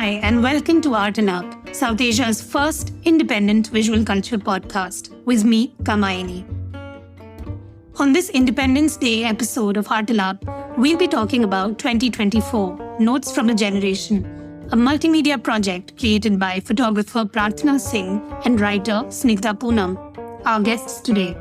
Hi, and welcome to Art and Up, South Asia's first independent visual culture podcast, with me, Kamaini. On this Independence Day episode of Art and Up, we'll be talking about 2024, Notes from a Generation, a multimedia project created by photographer Prarthana Singh and writer Snigdha Poonam, our guests today.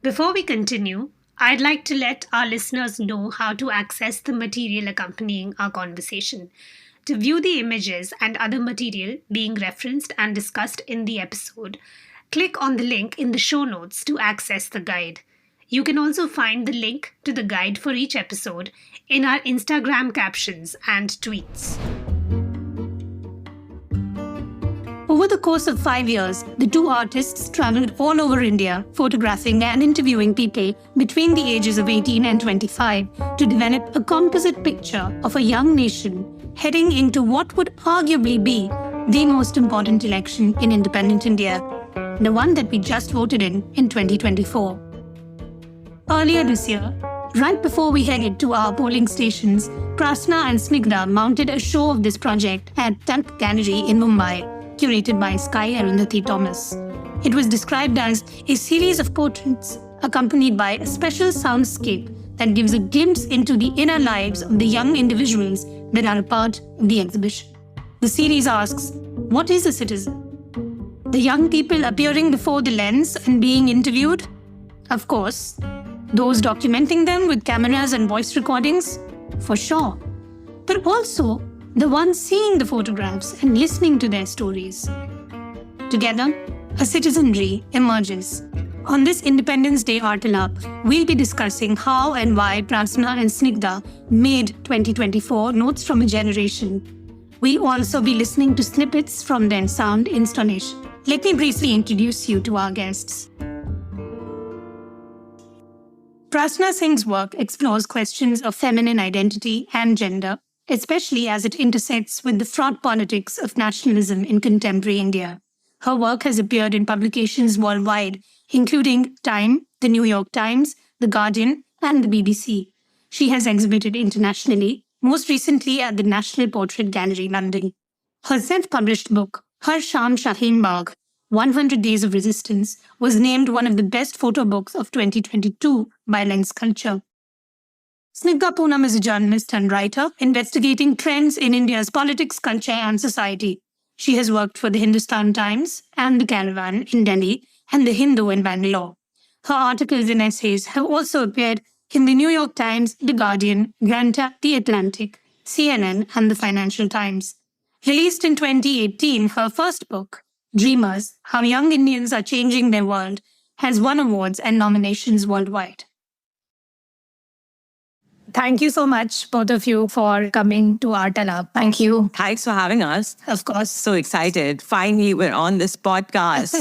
Before we continue, I'd like to let our listeners know how to access the material accompanying our conversation. To view the images and other material being referenced and discussed in the episode, click on the link in the show notes to access the guide. You can also find the link to the guide for each episode in our Instagram captions and tweets. Over the course of 5 years, the two artists traveled all over India, photographing and interviewing people between the ages of 18 and 25 to develop a composite picture of a young nation heading into what would arguably be the most important election in independent India, the one that we just voted in 2024. Earlier this year, right before we headed to our polling stations, Prarthana and Snigdha mounted a show of this project at Tank Gallery in Mumbai, curated by Sky Arundhati Thomas. It was described as a series of portraits accompanied by a special soundscape that gives a glimpse into the inner lives of the young individuals that are a part of the exhibition. The series asks, what is a citizen? The young people appearing before the lens and being interviewed? Of course. Those documenting them with cameras and voice recordings? For sure. But also, the ones seeing the photographs and listening to their stories. Together, a citizenry emerges. On this Independence Day Art and Up, we'll be discussing how and why Prarthana and Snigdha made 2024 Notes from a Generation. We'll also be listening to snippets from their sound installation. Let me briefly introduce you to our guests. Prarthana Singh's work explores questions of feminine identity and gender, especially as it intersects with the fraught politics of nationalism in contemporary India. Her work has appeared in publications worldwide, including Time, The New York Times, The Guardian, and the BBC. She has exhibited internationally, most recently at the National Portrait Gallery, London. Her self-published book, Har Sham Shaheen Bagh, 100 Days of Resistance, was named one of the best photo books of 2022 by Lens Culture. Snigdha Poonam is a journalist and writer investigating trends in India's politics, culture, and society. She has worked for the Hindustan Times and the Caravan in Delhi and the Hindu in Bangalore. Her articles and essays have also appeared in the New York Times, The Guardian, Granta, The Atlantic, CNN, and the Financial Times. Released in 2018, her first book, Dreamers: How Young Indians Are Changing Their World, has won awards and nominations worldwide. Thank you so much, both of you, for coming to Art and Up. Thank you. Thanks for having us. Of course. So excited. Finally, we're on this podcast.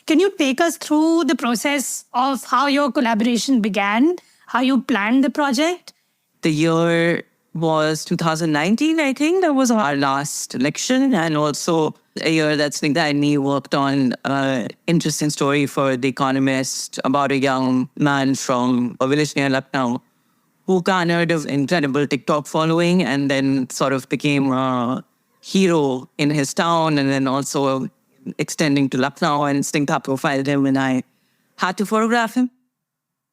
Can you take us through the process of how your collaboration began, how you planned the project? The year was 2019, I think. That was our last election, and also a year that Snigdha and me worked on an interesting story for The Economist about a young man from a village near Lucknow who garnered an incredible TikTok following and then sort of became a hero in his town, and then also extending to Lucknow, and Snigdha profiled him and I had to photograph him.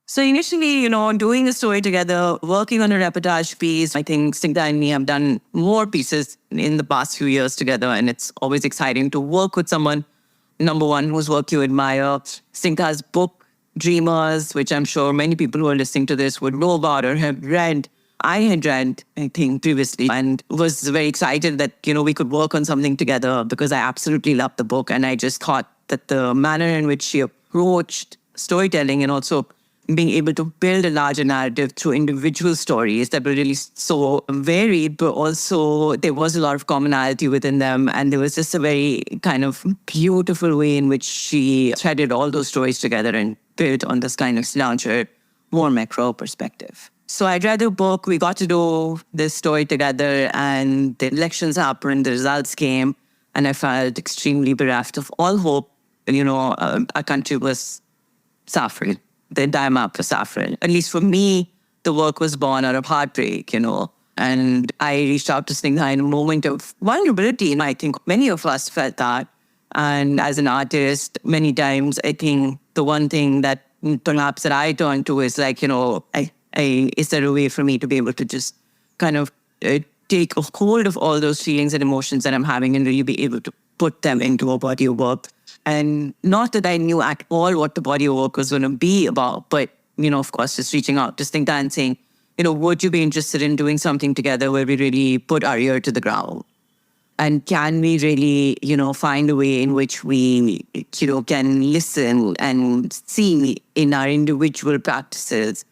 So initially, doing the story together, working on a reportage piece, I think Snigdha and me have done more pieces in the past few years together, and it's always exciting to work with someone, number one, whose work you admire. Snigdha's book, Dreamers, which I'm sure many people who are listening to this would know about or have read. I had read, I think, previously, and was very excited that, we could work on something together because I absolutely loved the book. And I just thought that the manner in which she approached storytelling and also being able to build a larger narrative through individual stories that were really so varied, but also there was a lot of commonality within them. And there was just a very kind of beautiful way in which she threaded all those stories together and built on this kind of larger, more macro perspective. So I read the book, we got to do this story together, and the elections happened, the results came, and I felt extremely bereft of all hope. Our country was suffering. The entire map was suffering. At least for me, the work was born out of heartbreak, And I reached out to Snigdha in a moment of vulnerability. And I think many of us felt that. And as an artist, many times, I think the one thing that perhaps that I turn to is like, is there a way for me to be able to just kind of take a hold of all those feelings and emotions that I'm having and really be able to put them into a body of work? And not that I knew at all what the body of work was going to be about, but, of course, just reaching out to Snigdha and saying, would you be interested in doing something together where we really put our ear to the ground? And can we really, find a way in which we, can listen and see in our individual practices,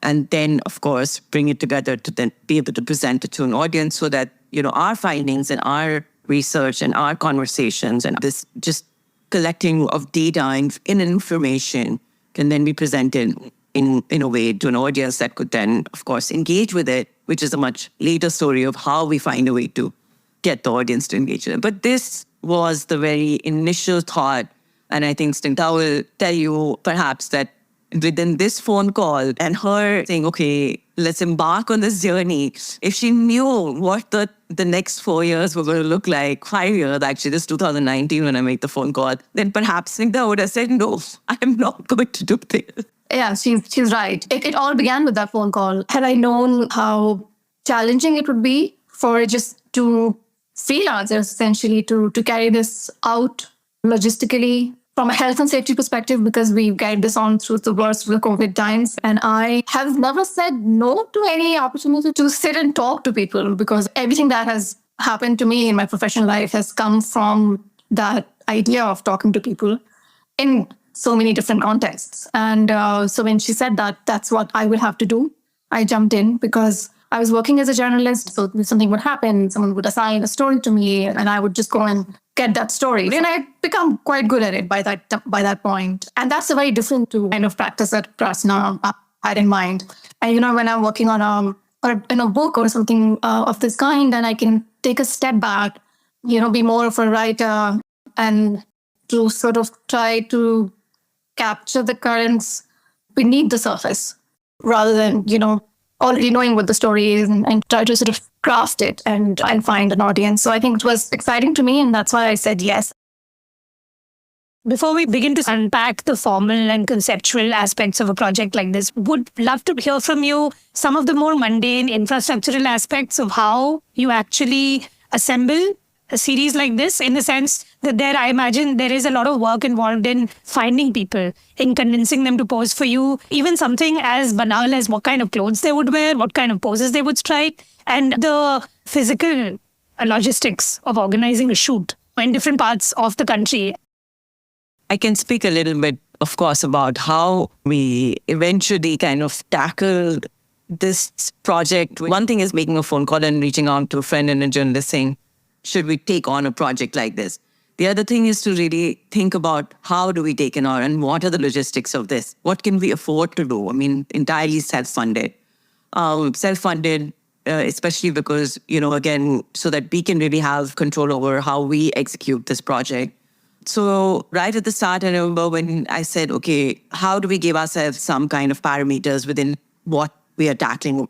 and then, of course, bring it together to then be able to present it to an audience so that, our findings and our research and our conversations and this just collecting of data and information can then be presented in a way to an audience that could then, of course, engage with it, which is a much later story of how we find a way to get the audience to engage with it. But this was the very initial thought. And I think Snigdha will tell you perhaps that within this phone call and her saying, okay, let's embark on this journey. If she knew what the next 4 years were going to look like, 5 years, actually, this 2019 when I made the phone call, then perhaps Snigdha would have said, no, I'm not going to do this. Yeah, she's right. It all began with that phone call. Had I known how challenging it would be for just two freelancers, essentially, to carry this out logistically from a health and safety perspective, because we carried this on through the worst of the COVID times. And I have never said no to any opportunity to sit and talk to people, because everything that has happened to me in my professional life has come from that idea of talking to people in so many different contexts. And so when she said that that's what I will have to do, I jumped in because I was working as a journalist. So if something would happen, someone would assign a story to me and I would just go and get that story. And I'd become quite good at it by that point. And that's a very different kind of practice that Prasna had in mind. And, when I'm working on a book or something of this kind, then I can take a step back, be more of a writer and to sort of try to capture the currents beneath the surface rather than, already knowing what the story is and try to sort of craft it and find an audience. So I think it was exciting to me, and that's why I said yes. Before we begin to unpack the formal and conceptual aspects of a project like this, would love to hear from you some of the more mundane infrastructural aspects of how you actually assemble a series like this, in the sense that I imagine there is a lot of work involved in finding people, in convincing them to pose for you, even something as banal as what kind of clothes they would wear, what kind of poses they would strike, and the physical logistics of organizing a shoot in different parts of the country. I can speak a little bit, of course, about how we eventually kind of tackled this project. One thing is making a phone call and reaching out to a friend and a journalist saying, should we take on a project like this? The other thing is to really think about how do we take it on and what are the logistics of this? What can we afford to do? I mean, entirely self-funded. Especially because, again, so that we can really have control over how we execute this project. So right at the start, I remember when I said, okay, how do we give ourselves some kind of parameters within what we are tackling?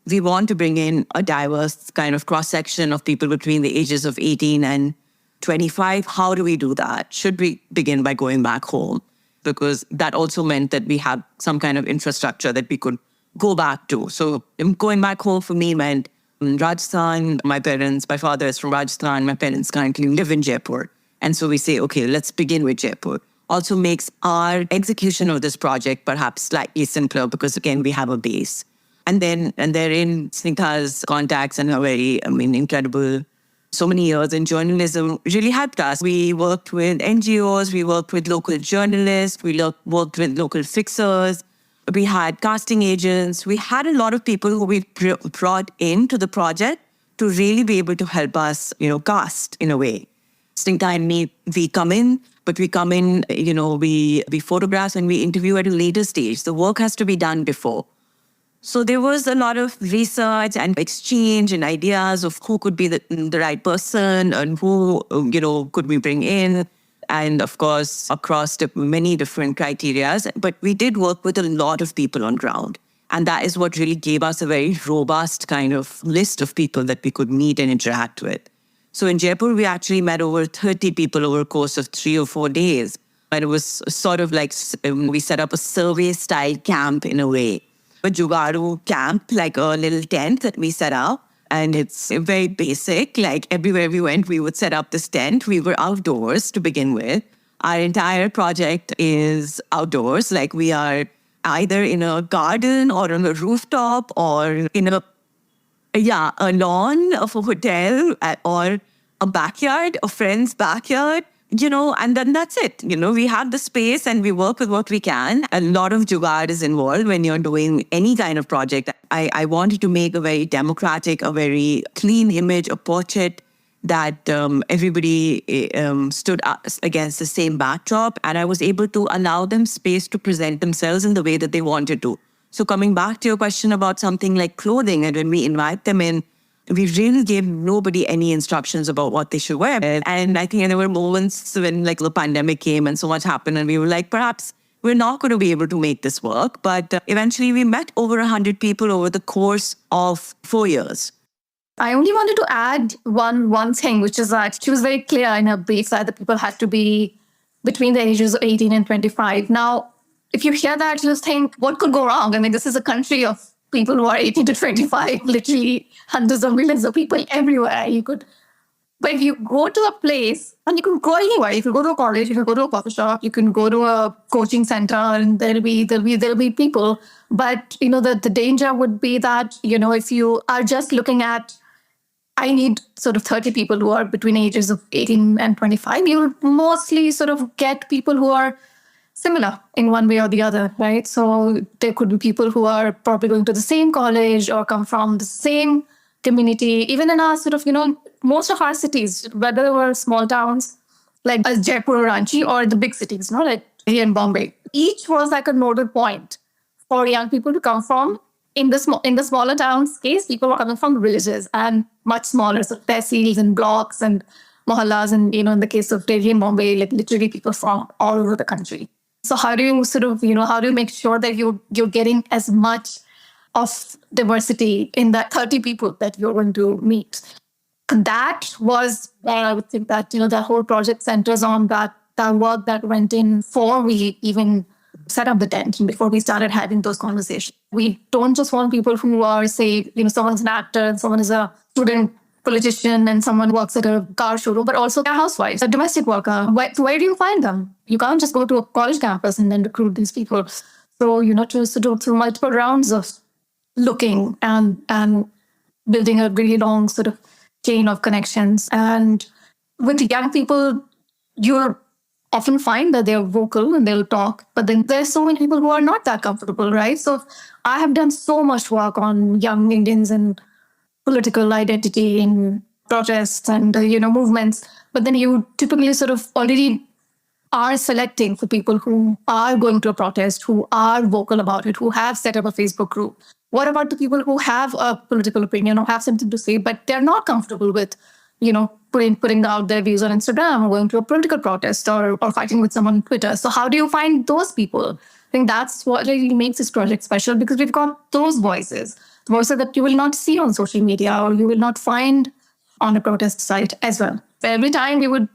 We want to bring in a diverse kind of cross-section of people between the ages of 18 and 25. How do we do that? Should we begin by going back home? Because that also meant that we had some kind of infrastructure that we could go back to. So going back home for me meant Rajasthan. My father is from Rajasthan. My parents currently live in Jaipur. And so we say, okay, let's begin with Jaipur. Also makes our execution of this project perhaps slightly simpler because, again, we have a base. And therein, Snigdha's contacts and her very, incredible, so many years in journalism really helped us. We worked with NGOs, we worked with local journalists, we worked with local fixers, we had casting agents, we had a lot of people who we brought into the project to really be able to help us, cast in a way. Snigdha and me, we come in, we photograph and we interview at a later stage. The work has to be done before. So there was a lot of research and exchange and ideas of who could be the right person and who, could we bring in. And of course, across many different criteria. But we did work with a lot of people on ground. And that is what really gave us a very robust kind of list of people that we could meet and interact with. So in Jaipur, we actually met over 30 people over a course of 3 or 4 days. And it was sort of like we set up a survey-style camp in a way. A Jugaadu camp, like a little tent that we set up. And it's very basic. Like everywhere we went, we would set up this tent. We were outdoors to begin with. Our entire project is outdoors. Like we are either in a garden or on a rooftop or in a lawn of a hotel or a backyard, a friend's backyard, and then that's it. We have the space and we work with what we can. A lot of jugaad is involved when you're doing any kind of project. I wanted to make a very democratic, a very clean image, a portrait that everybody stood against the same backdrop. And I was able to allow them space to present themselves in the way that they wanted to. So coming back to your question about something like clothing, and when we invite them in, we really gave nobody any instructions about what they should wear. And I think there were moments when like the pandemic came and so much happened and we were like, perhaps we're not going to be able to make this work. But eventually we met over 100 people over the course of 4 years. I only wanted to add one thing, which is that she was very clear in her brief that the people had to be between the ages of 18 and 25. Now, if you hear that, you just think, what could go wrong? I mean, this is a country of people who are 18 to 25, literally hundreds of millions of people everywhere. But if you go to a place, and you can go anywhere, you can go to a college, you can go to a coffee shop, you can go to a coaching center, and there'll be people. But the danger would be that if you are just looking at, I need sort of 30 people who are between ages of 18 and 25, you'll mostly sort of get people who are similar in one way or the other, right? So there could be people who are probably going to the same college or come from the same community, even in our sort of, most of our cities, whether we're small towns like Jaipur or Ranchi or the big cities, like here in Bombay, each was like a nodal point for young people to come from. In the smaller towns case, people were coming from villages and much smaller, so tehsils and blocks and mohallas, and in the case of Delhi and Bombay, like literally people from all over the country. So how do you sort of, how do you make sure that you're getting as much of diversity in that 30 people that you're going to meet? That was where I would think that, that whole project centers on that work that went in before we even set up the tent and before we started having those conversations. We don't just want people who are, say, someone's an actor, someone is a student politician, and someone works at a car showroom, but also a housewife, a domestic worker. Where do you find them? You can't just go to a college campus and then recruit these people. So, to do through multiple rounds of looking and building a really long sort of chain of connections. And with young people, you'll often find that they're vocal and they'll talk, but then there's so many people who are not that comfortable, right? So I have done so much work on young Indians and political identity in protests and, movements, but then you typically sort of already are selecting for people who are going to a protest, who are vocal about it, who have set up a Facebook group. What about the people who have a political opinion or have something to say, but they're not comfortable with, putting out their views on Instagram or going to a political protest or fighting with someone on Twitter? So how do you find those people? I think that's what really makes this project special, because we've got those voices that you will not see on social media or you will not find on a protest site as well. Every time we would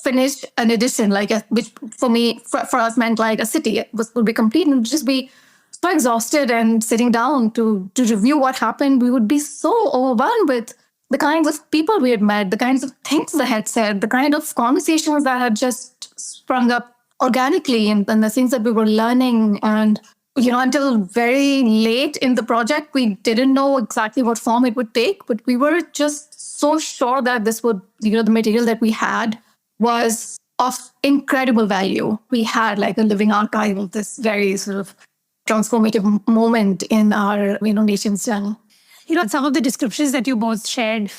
finish an edition, which for us meant like a city, would be complete and would just be so exhausted, and sitting down to review what happened, we would be so overwhelmed with the kinds of people we had met, the kinds of things they had said, the kind of conversations that had just sprung up organically, and the things that we were learning. And, until very late in the project, we didn't know exactly what form it would take, but we were just so sure that this would, the material that we had was of incredible value. We had like a living archive of this very sort of transformative moment in our, nation's journey. Some of the descriptions that you both shared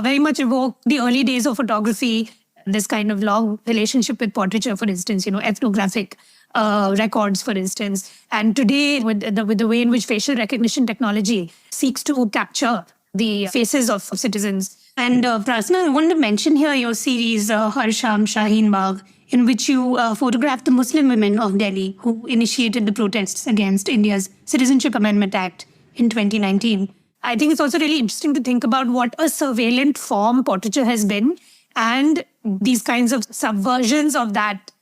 very much evoke the early days of photography, this kind of long relationship with portraiture, for instance, ethnographic records, for instance. And today, with the way in which facial recognition technology seeks to capture the faces of citizens. And Prasna, I wanted to mention here your series, Harsham Shaheen Bagh, in which you photographed the Muslim women of Delhi who initiated the protests against India's Citizenship Amendment Act in 2019. I think it's also really interesting to think about what a surveillant form portraiture has been and these kinds of subversions of that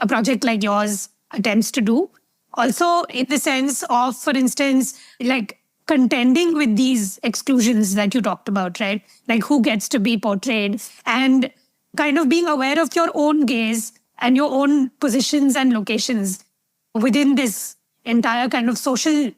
a project like yours attempts to do. Also, in the sense of, for instance, like contending with these exclusions that you talked about, right? Like who gets to be portrayed and kind of being aware of your own gaze and your own positions and locations within this entire kind of social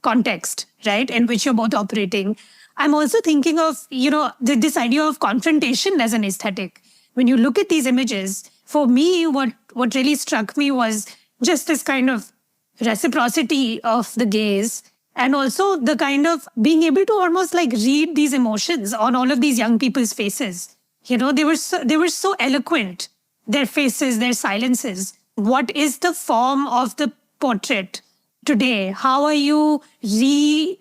context, right, in which you're both operating. I'm also thinking of, this idea of confrontation as an aesthetic. When you look at these images, for me, what really struck me was just this kind of reciprocity of the gaze and also the kind of being able to almost like read these emotions on all of these young people's faces. They were so eloquent, their faces, their silences. What is the form of the portrait today? How are you reworking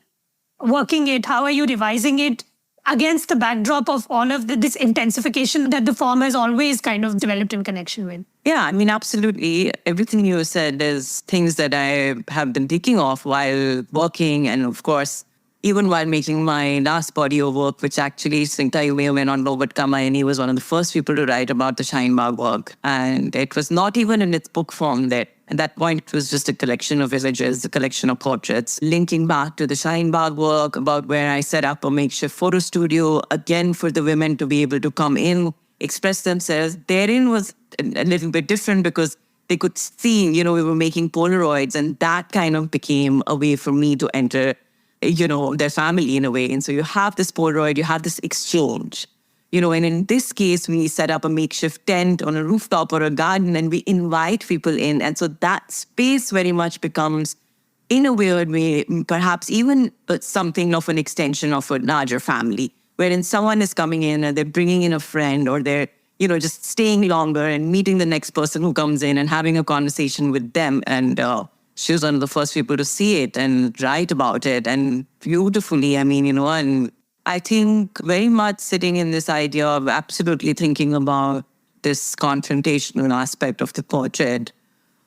it? How are you revising it against the backdrop of all of this intensification that the form has always kind of developed in connection with? Yeah, I mean, absolutely. Everything you said is things that I have been thinking of while working. And of course, even while making my last body of work, which actually Singta, you may or may not know, but Kamayani was one of the first people to write about the Shaheen Bagh work. And it was not even in its book form that at that point, it was just a collection of images, a collection of portraits, linking back to the Shaheen Bagh work about where I set up a makeshift photo studio, again, for the women to be able to come in, express themselves. Therein was a little bit different because they could see, we were making Polaroids, and that kind of became a way for me to enter their family in a way. And so you have this Polaroid, you have this exchange, and in this case, we set up a makeshift tent on a rooftop or a garden and we invite people in. And so that space very much becomes, in a weird way, perhaps even something of an extension of a larger family, wherein someone is coming in and they're bringing in a friend or they're, just staying longer and meeting the next person who comes in and having a conversation with them. And she was one of the first people to see it and write about it, and beautifully, and I think very much sitting in this idea of absolutely thinking about this confrontational aspect of the portrait.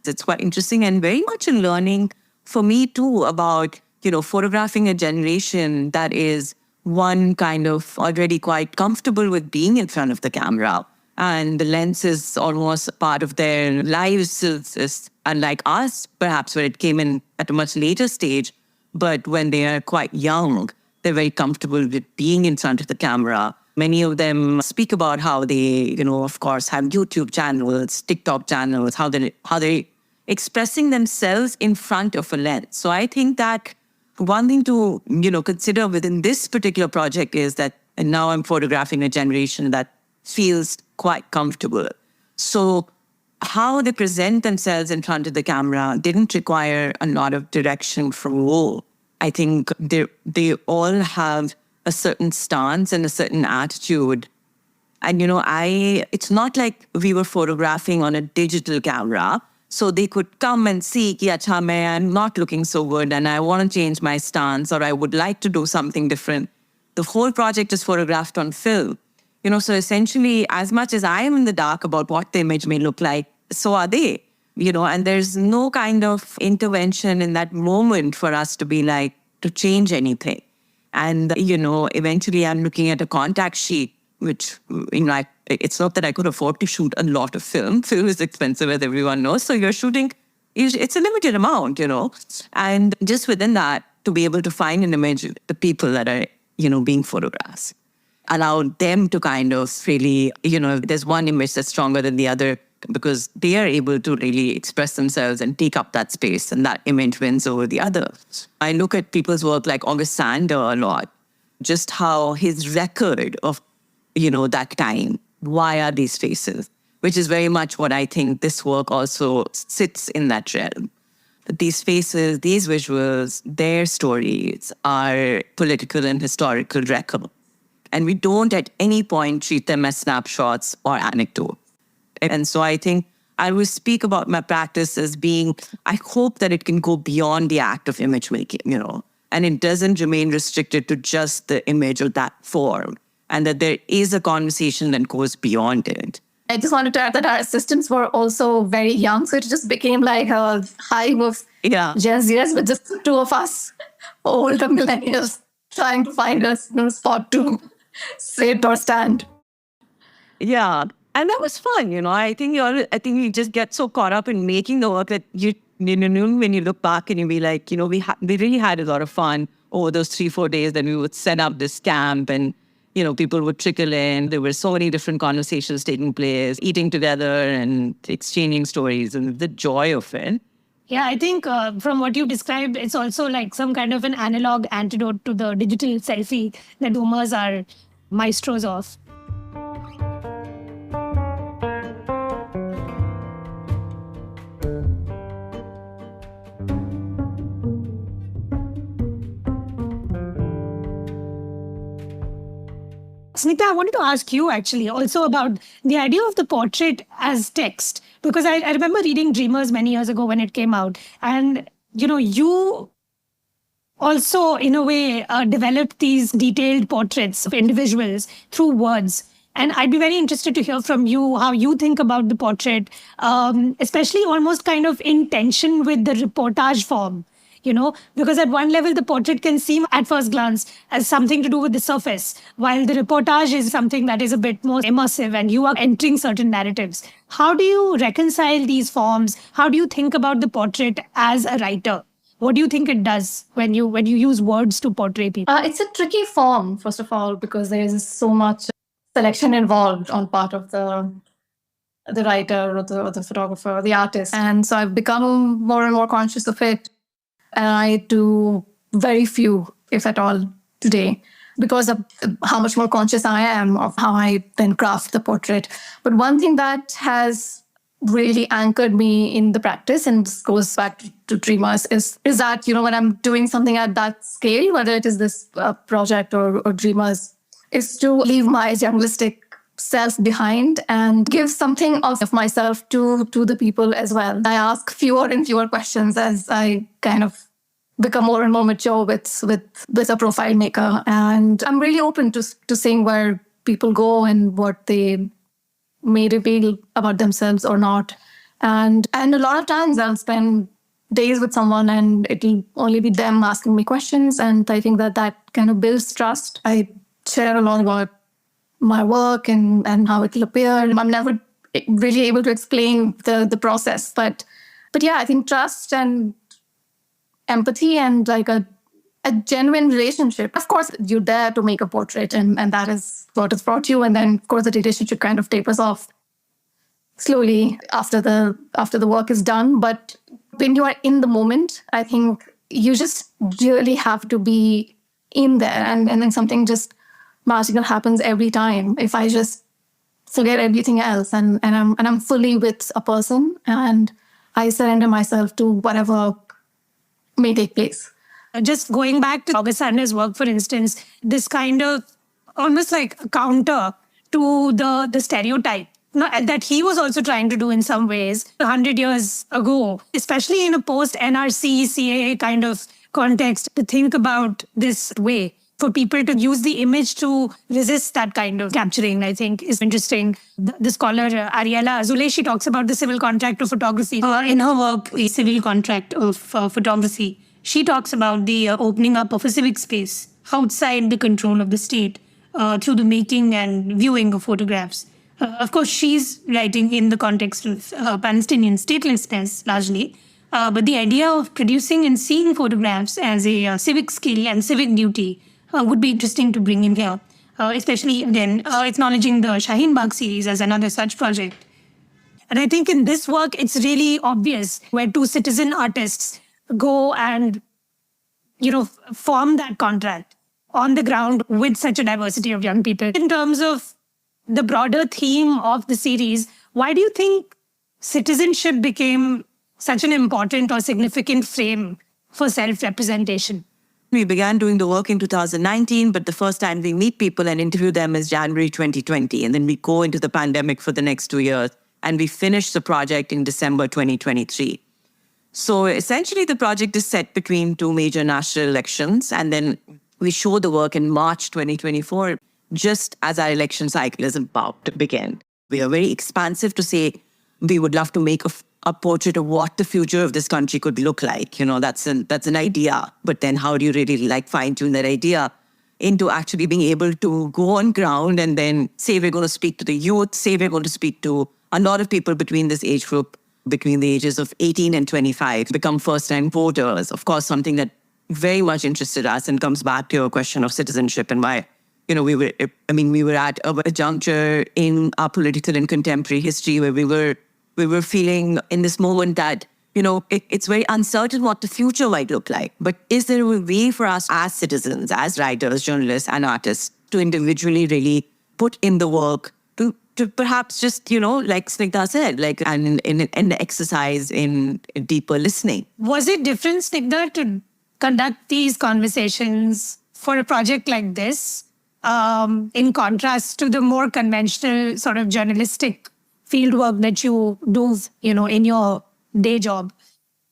It's quite interesting and very much a learning for me too about, photographing a generation that is one kind of already quite comfortable with being in front of the camera. And the lens is almost part of their lives. It's unlike us, perhaps, where it came in at a much later stage. But when they are quite young, they're very comfortable with being in front of the camera. Many of them speak about how they, of course, have YouTube channels, TikTok channels, how they're expressing themselves in front of a lens. So I think that one thing to, consider within this particular project is that, and now I'm photographing a generation that feels quite comfortable. So how they present themselves in front of the camera didn't require a lot of direction from Wo. I think they all have a certain stance and a certain attitude. And, it's not like we were photographing on a digital camera. So they could come and see, I'm not looking so good and I want to change my stance or I would like to do something different. The whole project is photographed on film. So essentially, as much as I am in the dark about what the image may look like, so are they, and there's no kind of intervention in that moment for us to be like, to change anything. And, eventually I'm looking at a contact sheet, which, it's not that I could afford to shoot a lot of film. Film is expensive, as everyone knows. So you're shooting, it's a limited amount, And just within that, to be able to find an image, the people that are, being photographed, allow them to kind of really, there's one image that's stronger than the other because they are able to really express themselves and take up that space, and that image wins over the other. I look at people's work like August Sander a lot, just how his record of, that time, why are these faces, which is very much what I think this work also sits in that realm. But these faces, these visuals, their stories are political and historical record. And we don't at any point treat them as snapshots or anecdotes. And so I think I will speak about my practice as being, I hope that it can go beyond the act of image making, and it doesn't remain restricted to just the image or that form, and that there is a conversation that goes beyond it. I just wanted to add that our assistants were also very young. So it just became like a hive of Yeah. Gen Zers with just the two of us, older millennials, trying to find a spot to sit or stand. Yeah. And that was fun, I think you just get so caught up in making the work that when you look back and you be like, we really had a lot of fun over those 3-4 days that we would set up this camp and, people would trickle in. There were so many different conversations taking place, eating together and exchanging stories and the joy of it. Yeah, I think from what you described, it's also like some kind of an analog antidote to the digital selfie that boomers are maestros of. Snigdha, I wanted to ask you actually also about the idea of the portrait as text, because I remember reading Dreamers many years ago when it came out. And, you also, in a way, developed these detailed portraits of individuals through words. And I'd be very interested to hear from you how you think about the portrait, especially almost kind of in tension with the reportage form. Because at one level, the portrait can seem at first glance as something to do with the surface, while the reportage is something that is a bit more immersive and you are entering certain narratives. How do you reconcile these forms? How do you think about the portrait as a writer? What do you think it does when you use words to portray people? It's a tricky form, first of all, because there is so much selection involved on part of the writer or the photographer, or the artist. And so I've become more and more conscious of it. And I do very few, if at all, today, because of how much more conscious I am of how I then craft the portrait. But one thing that has really anchored me in the practice, and this goes back to Dreamers, is that, when I'm doing something at that scale, whether it is this project or Dreamers, is to leave my journalistic self behind and give something of myself to the people as well. I ask fewer and fewer questions as I kind of become more and more mature with a profile maker. And I'm really open to seeing where people go and what they may reveal about themselves or not. And a lot of times I'll spend days with someone and it'll only be them asking me questions. And I think that kind of builds trust. I share a lot about my work and how it will appear. I'm never really able to explain the process. But yeah, I think trust and empathy and like a genuine relationship. Of course, you're there to make a portrait and that is what has brought you. And then, of course, the relationship kind of tapers off slowly after the work is done. But when you are in the moment, I think you just really have to be in there. And then something just magical happens every time. If I just forget everything else and I'm fully with a person and I surrender myself to whatever may take place. Just going back to August Sanders' work, for instance, this kind of almost like a counter to the stereotype that he was also trying to do in some ways 100 years ago, especially in a post-NRC, CAA kind of context, to think about this way. For people to use the image to resist that kind of capturing, I think, is interesting. The scholar Ariella Azoulay, she talks about the civil contract of photography. In her work, A Civil Contract of Photography, she talks about the opening up of a civic space outside the control of the state through the making and viewing of photographs. Of course, she's writing in the context of Palestinian statelessness largely. But the idea of producing and seeing photographs as a civic skill and civic duty would be interesting to bring in here, especially, again, acknowledging the Shaheen Bagh series as another such project. And I think in this work, it's really obvious where two citizen artists go and, form that contract on the ground with such a diversity of young people. In terms of the broader theme of the series, why do you think citizenship became such an important or significant frame for self-representation? We began doing the work in 2019, but the first time we meet people and interview them is January 2020. And then we go into the pandemic for the next 2 years. And we finish the project in December 2023. So essentially, the project is set between two major national elections. And then we show the work in March 2024, just as our election cycle is about to begin. We are very expansive to say we would love to make a portrait of what the future of this country could look like. That's an idea. But then how do you really fine tune that idea into actually being able to go on ground and then say we're going to speak to the youth, say we're going to speak to a lot of people between this age group, between the ages of 18 and 25, become first-time voters. Of course, something that very much interested us and comes back to your question of citizenship and why, we were at a juncture in our political and contemporary history where we were feeling in this moment that, it's very uncertain what the future might look like. But is there a way for us as citizens, as writers, journalists, and artists to individually really put in the work to perhaps just, like Snigdha said, an exercise in deeper listening? Was it different, Snigdha, to conduct these conversations for a project like this, in contrast to the more conventional sort of journalistic fieldwork that you do, in your day job?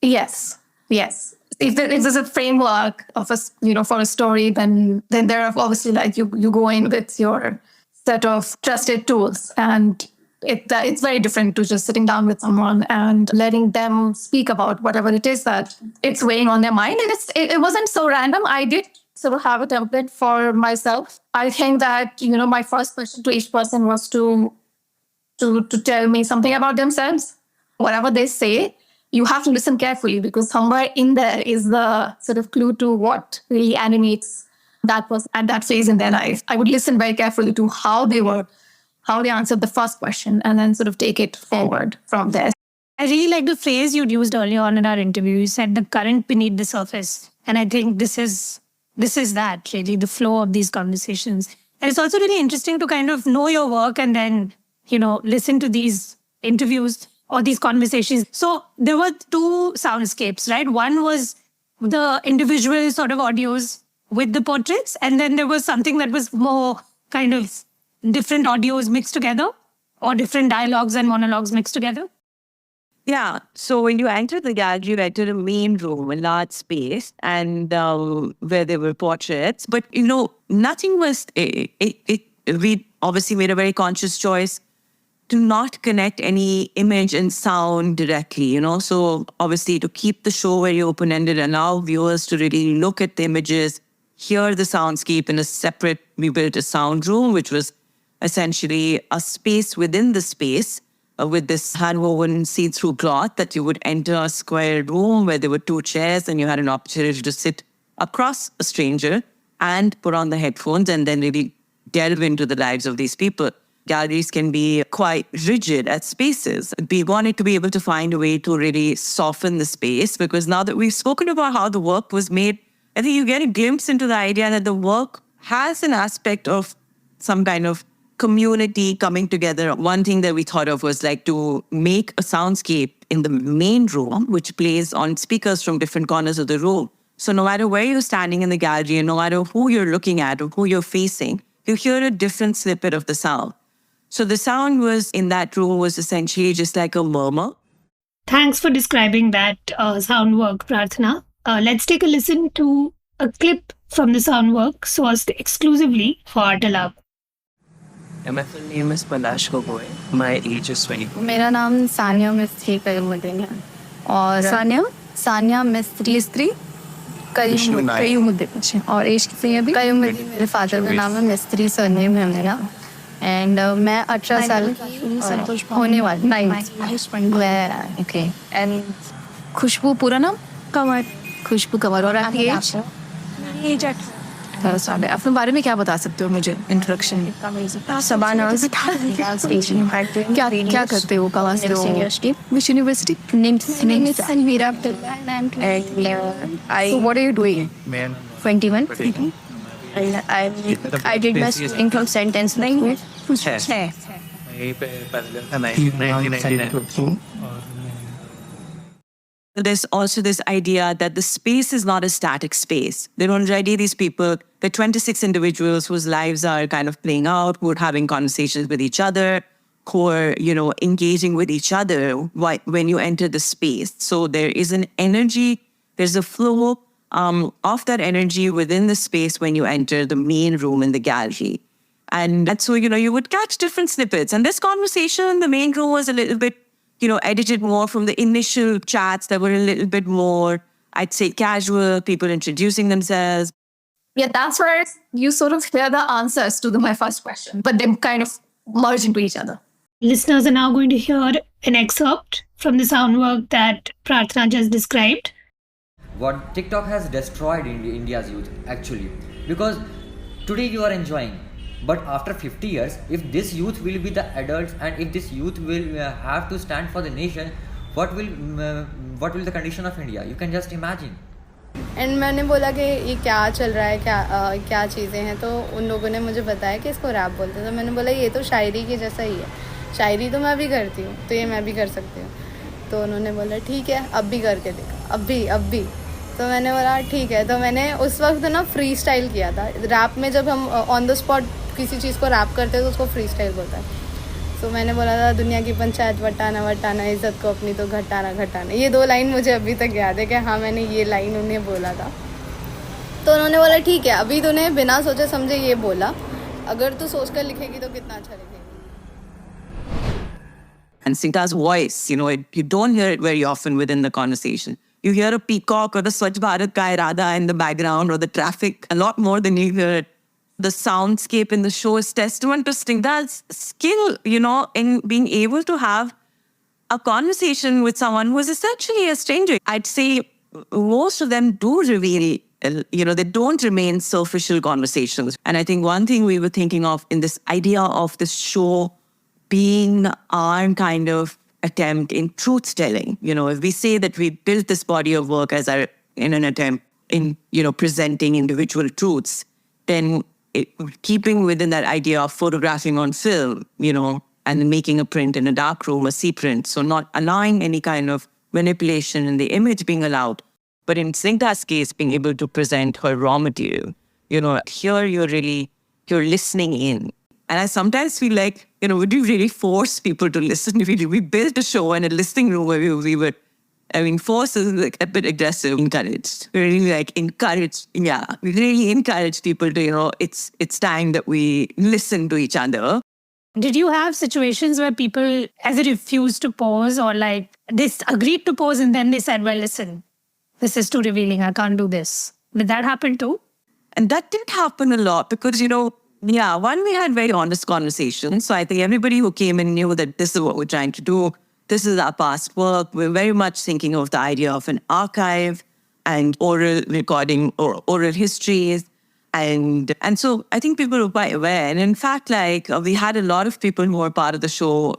Yes. If there's a framework of for a story, then there are obviously you go in with your set of trusted tools, and it's very different to just sitting down with someone and letting them speak about whatever it is that it's weighing on their mind. And it wasn't so random. I did sort of have a template for myself. I think that my first question to each person was to tell me something about themselves. Whatever they say, you have to listen carefully, because somewhere in there is the sort of clue to what really animates that person at that phase in their life. I would listen very carefully to how they answered the first question, and then sort of take it forward from there. I really like the phrase you'd used earlier on in our interview. You said the current beneath the surface. And I think this is that, really, the flow of these conversations. And it's also really interesting to kind of know your work and then, listen to these interviews or these conversations. So there were two soundscapes, right? One was the individual sort of audios with the portraits, and then there was something that was more kind of different audios mixed together, or different dialogues and monologues mixed together. Yeah. So when you enter the gallery, you enter a main room, a large space, and where there were portraits. But, nothing was, we obviously made a very conscious choice to not connect any image and sound directly, So obviously to keep the show very open-ended, allow viewers to really look at the images, hear the soundscape in a separate, we built a sound room, which was essentially a space within the space with this hand-woven see-through cloth that you would enter a square room where there were two chairs and you had an opportunity to sit across a stranger and put on the headphones and then really delve into the lives of these people. Galleries can be quite rigid as spaces. We wanted to be able to find a way to really soften the space, because now that we've spoken about how the work was made, I think you get a glimpse into the idea that the work has an aspect of some kind of community coming together. One thing that we thought of was to make a soundscape in the main room, which plays on speakers from different corners of the room. So no matter where you're standing in the gallery, and no matter who you're looking at or who you're facing, you hear a different snippet of the sound. So the sound in that room was essentially just like a murmur. Thanks for describing that sound work, Prarthana. Let's take a listen to a clip from the sound work sourced exclusively for Art Lab. My full name is Palash Gogoi. My age is 20. मेरा नाम सानिया मिस्त्री कयुमुद्दीन है और सानिया मिस्त्री कयुमुद्दीन और as कितनी है अभी? कयुमुद्दीन मेरे फादर का नाम है, मिस्त्री सरनेम है मेरा। एंड मैं 18 साल होने वाली 9 ओके। एंड खुशबू पूरा नाम कंवर, खुशबू कंवर। और आपकी एज? अपने बारे में क्या बता सकते हो मुझे इंट्रोडक्शन? Sabana क्या करते हो, कहाँ से हो? Which university? So what are you doing? 21. I did my schooling from St. Anthony. There's also this idea that the space is not a static space. There are already these people, the 26 individuals whose lives are kind of playing out, who are having conversations with each other, who are, engaging with each other when you enter the space. So there is an energy, there's a flow of that energy within the space when you enter the main room in the gallery. And so, you would catch different snippets. And this conversation in the main room was a little bit, edited more from the initial chats that were a little bit more, I'd say, casual, people introducing themselves. Yeah, that's where you sort of hear the answers to my first question, but they kind of merge into each other. Listeners are now going to hear an excerpt from the soundwork that Prarthana just described. What TikTok has destroyed in India's youth, actually. Because today you are enjoying, but after 50 years, if this youth will be the adults and if this youth will have to stand for the nation, what will the condition of India? You can just imagine. And मैंने बोला कि ये क्या चल रहा है, क्या चीज़ें हैं, तो उन लोगों ने मुझे बताया कि इसको रैप बोलते हैं। तो मैंने बोला ये तो शायरी के जैसा ही है, शायरी तो मैं भी करती हूँ, तो ये मैं भी कर सकती हूँ। तो उन्होंने बोला ठीक है, अब भी करके देखा, अब भी। तो मैंने बोला ठीक है। तो मैंने उस वक्त ना फ्री स्टाइल किया था। रैप में जब हम ऑन द स्पॉट किसी चीज़ को रैप करते हैं तो उसको फ्री स्टाइल बोलता है। तो मैंने बोला था दुनिया की पंचायत वटाना, इज़्ज़त को अपनी तो घटाना। ये 2 लाइन मुझे अभी तक याद है कि हाँ मैंने ये लाइन उन्हें बोला था। तो उन्होंने बोला ठीक है, अभी तूने बिना सोचे समझे ये बोला, अगर तू सोच कर लिखेगी तो कितना अच्छा लिखेगी। And Singta's voice, you don't hear it very often within the conversation. You hear a peacock or the Swachh Bharat Ka Irada in the background or the traffic a lot more than you hear the soundscape in the show is testament to Singta's skill, in being able to have a conversation with someone who is essentially a stranger. I'd say most of them do reveal, they don't remain superficial conversations. And I think one thing we were thinking of in this idea of this show being our kind of attempt in truth telling. If we say that we built this body of work in an attempt in, presenting individual truths, then keeping within that idea of photographing on film, and making a print in a dark room, a C print. So not allowing any kind of manipulation in the image being allowed. But in Singta's case, being able to present her raw material, here you're listening in. And I sometimes feel like, would you really force people to listen? We built a show in a listening room where we were, force is like a bit aggressive, encouraged. We really encourage, we really encourage people to, it's time that we listen to each other. Did you have situations where people either refused to pose or they agreed to pose and then they said, well, listen, this is too revealing, I can't do this. Did that happen too? And that didn't happen a lot because, one, we had very honest conversations. So I think everybody who came in knew that this is what we're trying to do. This is our past work. We're very much thinking of the idea of an archive and oral recording or oral histories. And so I think people were quite aware. And in fact, we had a lot of people who were part of the show.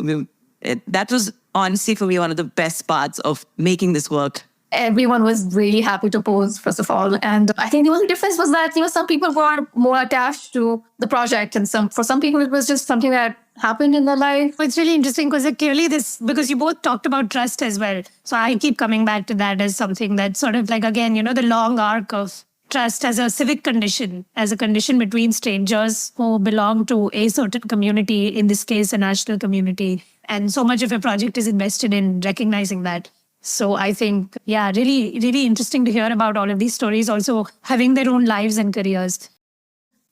That was honestly for me one of the best parts of making this work. Everyone was really happy to pose, first of all. And I think the only difference was that, some people were more attached to the project. And for some people, it was just something that happened in their life. It's really interesting because clearly because you both talked about trust as well. So I keep coming back to that as something that's sort of again, the long arc of trust as a civic condition, as a condition between strangers who belong to a certain community, in this case, a national community. And so much of a project is invested in recognizing that. So I think, really, really interesting to hear about all of these stories also having their own lives and careers.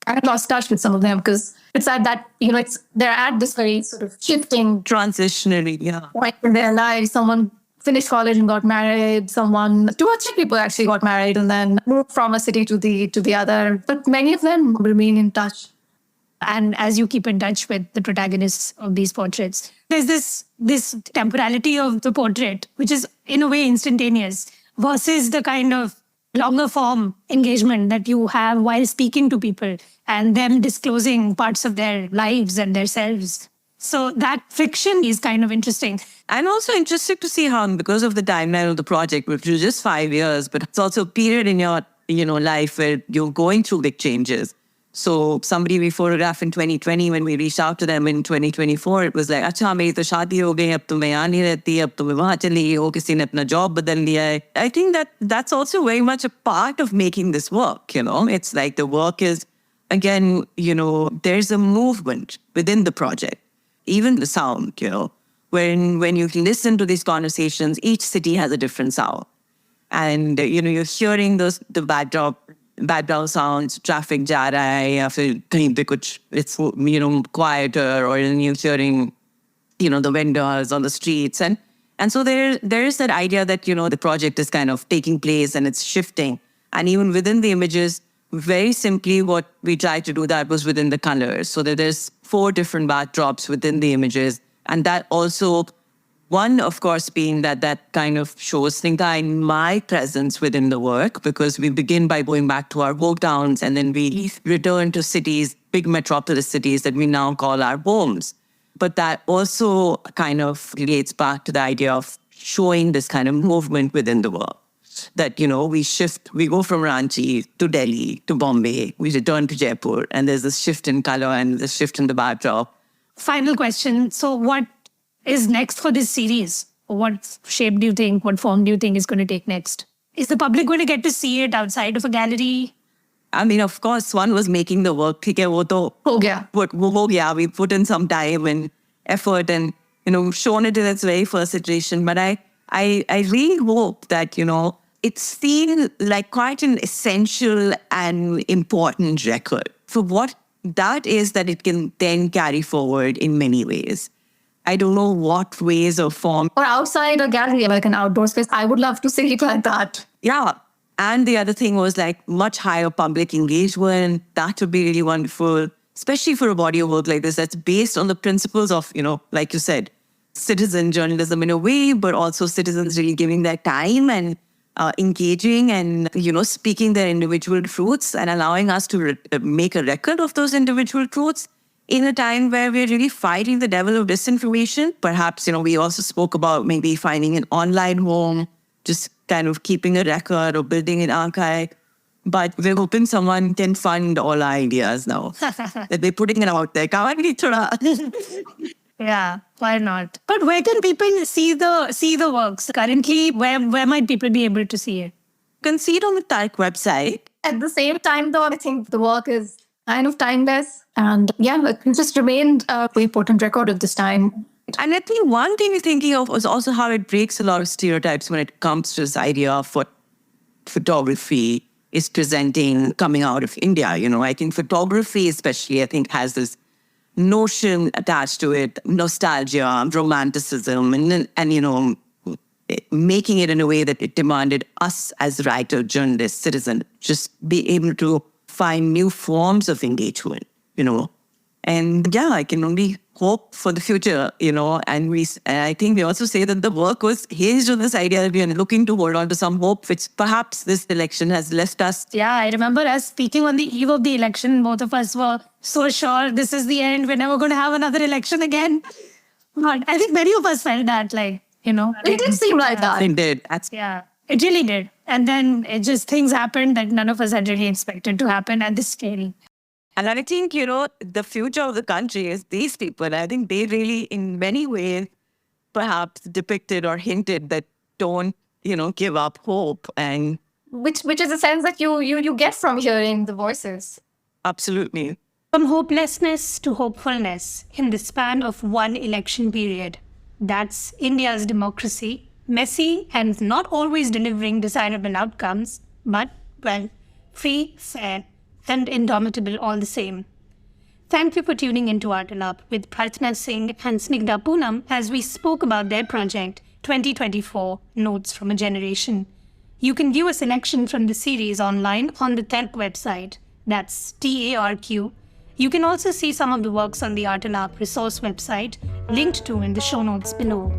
I lost touch with some of them because it's at that, they're at this very sort of shifting Transitionary, point in their lives. Someone finished college and got married. 2 or 3 people actually got married and then moved from a city to the other. But many of them remain in touch. And as you keep in touch with the protagonists of these portraits, there's this temporality of the portrait, which is in a way instantaneous, versus the kind of longer form engagement that you have while speaking to people and them disclosing parts of their lives and their selves. So that friction is kind of interesting. And also interesting to see how, because of the timeline of the project, which was just 5 years, but it's also a period in your life where you're going through big changes. So somebody we photographed in 2020, when we reached out to them in 2024, it was like, अच्छा मेरी तो शादी हो गई, अब तो मैं यहाँ नहीं रहती, अब तो मैं वहाँ चली गई, हो किसी ने अपना job बदल लिया है. I think that's also very much a part of making this work, It's like the work is, again, there's a movement within the project. Even the sound, when you listen to these conversations, each city has a different sound. And, you're hearing the backdrop background sounds, traffic ja raha hai, ya fir kahin pe kuch, it's, quieter, or you're hearing, the vendors on the streets. And so there is that idea that, the project is kind of taking place and it's shifting. And even within the images, very simply what we tried to do that was within the colors. So that there's 4 different backdrops within the images. And that also, one, of course, being that kind of shows Snigdha in my presence within the work, because we begin by going back to our hometowns and then we return to cities, big metropolis cities that we now call our homes. But that also kind of relates back to the idea of showing this kind of movement within the world. That, we go from Ranchi to Delhi to Bombay, we return to Jaipur, and there's this shift in color and this shift in the backdrop. Final question. So what is next for this series? What shape do you think, what form do you think is going to take next? Is the public going to get to see it outside of a gallery? I mean, of course, one was making the work. ठीक है, वो तो हो गया. We put in some time and effort and, shown it in its very first iteration. But I really hope that, it's seen like quite an essential and important record for what that is, that it can then carry forward in many ways. I don't know what ways or form. Or outside a gallery, like an outdoor space. I would love to see it like that. Yeah. And the other thing was like much higher public engagement. That would be really wonderful, especially for a body of work like this that's based on the principles of, like you said, citizen journalism in a way, but also citizens really giving their time and engaging and, speaking their individual truths and allowing us to make a record of those individual truths in a time where we're really fighting the devil of disinformation. Perhaps, we also spoke about maybe finding an online home, just kind of keeping a record or building an archive. But we're hoping someone can fund all our ideas now. That they're putting it out there. Yeah, why not? But where can people see the works currently? Where might people be able to see it? You can see it on the Talc website. At the same time, though, I think the work is kind of timeless. And yeah, it just remained a very important record of this time. And I think one thing we're thinking of was also how it breaks a lot of stereotypes when it comes to this idea of what photography is presenting coming out of India. I think photography especially, has this notion attached to it, nostalgia, romanticism, and making it in a way that it demanded us as writer, journalist, citizen, just be able to find new forms of engagement, And yeah, I can only hope for the future, and I think we also say that the work was hinged on this idea that we are looking to hold on to some hope, which perhaps this election has left us. Yeah, I remember us speaking on the eve of the election. Both of us were so sure this is the end. We're never going to have another election again. But I think many of us felt that, It did seem like that. It did. Yeah, it really did. And then things happened that none of us had really expected to happen at this scale. And I think, the future of the country is these people. I think they really, in many ways, perhaps depicted or hinted that don't, give up hope. And which is a sense that you get from hearing the voices. Absolutely. From hopelessness to hopefulness in the span of one election period. That's India's democracy. Messy and not always delivering desirable outcomes, but, free, fair, and indomitable all the same. Thank you for tuning into Art and Up with Prarthana Singh and Snigdha Poonam as we spoke about their project 2024 Notes from a Generation. You can view a selection from the series online on the Talc website. That's TARQ. You can also see some of the works on the Art and Up resource website, linked to in the show notes below.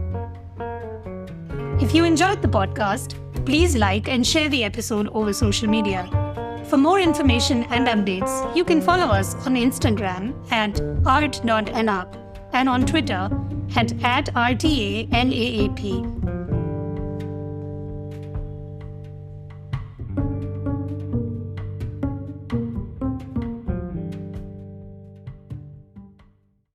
If you enjoyed the podcast, please like and share the episode over social media. For more information and updates, you can follow us on Instagram at art.naap and on Twitter at @RTANAAP.